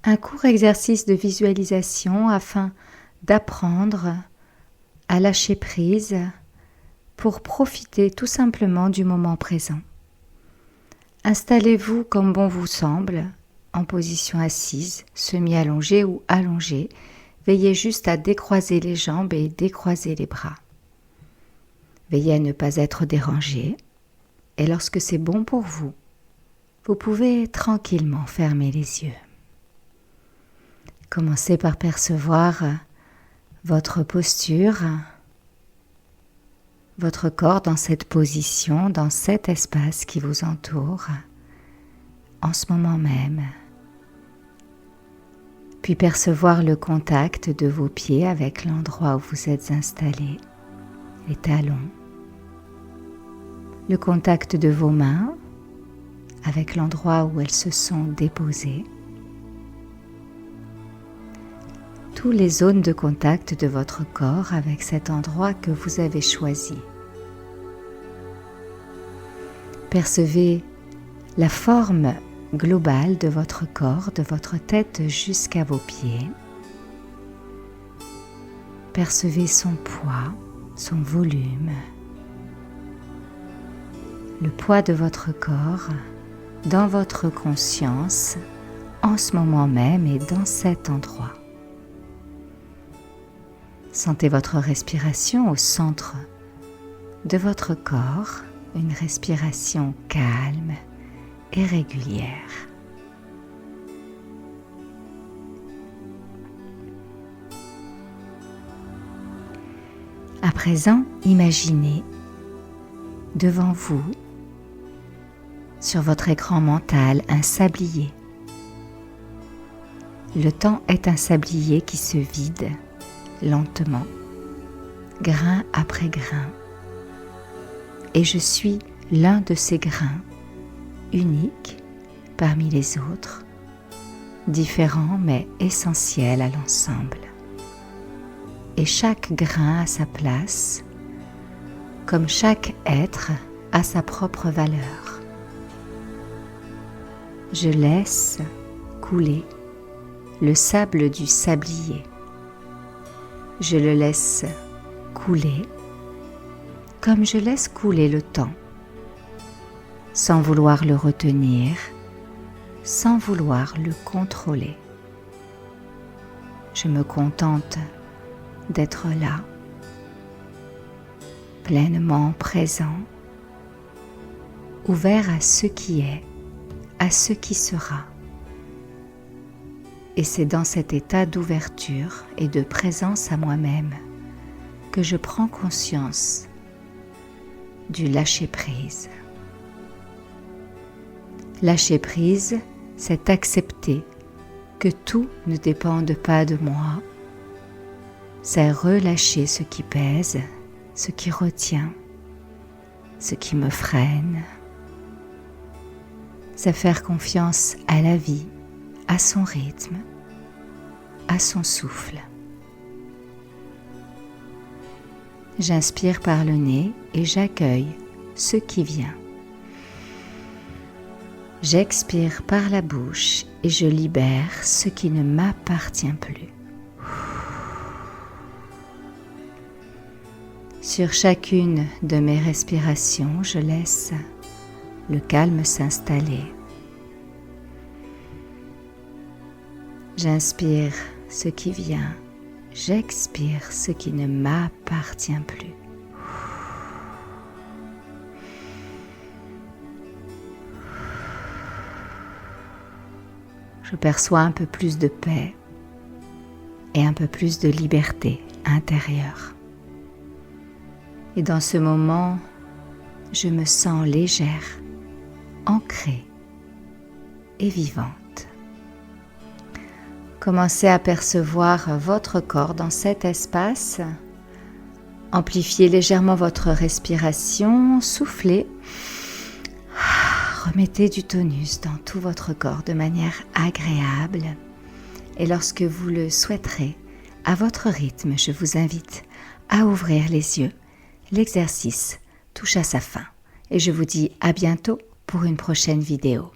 un court exercice de visualisation afin d'apprendre à lâcher prise pour profiter tout simplement du moment présent. Installez-vous comme bon vous semble, en position assise, semi-allongée ou allongée. Veillez juste à décroiser les jambes et décroiser les bras. Veillez à ne pas être dérangé. Et lorsque c'est bon pour vous, vous pouvez tranquillement fermer les yeux. Commencez par percevoir votre posture, votre corps dans cette position, dans cet espace qui vous entoure, en ce moment même. Puis percevoir le contact de vos pieds avec l'endroit où vous êtes installé, les talons. Le contact de vos mains avec l'endroit où elles se sont déposées. Toutes les zones de contact de votre corps avec cet endroit que vous avez choisi. Percevez la forme globale de votre corps, de votre tête jusqu'à vos pieds. Percevez son poids, son volume, le poids de votre corps dans votre conscience en ce moment même et dans cet endroit. Sentez votre respiration au centre de votre corps, une respiration calme et régulière. À présent, imaginez devant vous, sur votre écran mental, un sablier. Le temps est un sablier qui se vide lentement, grain après grain. Et je suis l'un de ces grains, unique parmi les autres, différent mais essentiel à l'ensemble. Et chaque grain a sa place, comme chaque être a sa propre valeur. Je laisse couler le sable du sablier. Je le laisse couler comme je laisse couler le temps, sans vouloir le retenir, sans vouloir le contrôler. Je me contente d'être là, pleinement présent, ouvert à ce qui est, à ce qui sera. Et c'est dans cet état d'ouverture et de présence à moi-même que je prends conscience du lâcher-prise. Lâcher prise, c'est accepter que tout ne dépende pas de moi. C'est relâcher ce qui pèse, ce qui retient, ce qui me freine. C'est faire confiance à la vie, à son rythme, à son souffle. J'inspire par le nez et j'accueille ce qui vient. J'expire par la bouche et je libère ce qui ne m'appartient plus. Sur chacune de mes respirations, je laisse le calme s'installer. J'inspire ce qui vient, j'expire ce qui ne m'appartient plus. Je perçois un peu plus de paix et un peu plus de liberté intérieure. Et dans ce moment, je me sens légère, ancrée et vivante. Commencez à percevoir votre corps dans cet espace. Amplifiez légèrement votre respiration, soufflez. Remettez du tonus dans tout votre corps de manière agréable. Et lorsque vous le souhaiterez, à votre rythme, je vous invite à ouvrir les yeux. L'exercice touche à sa fin et je vous dis à bientôt pour une prochaine vidéo.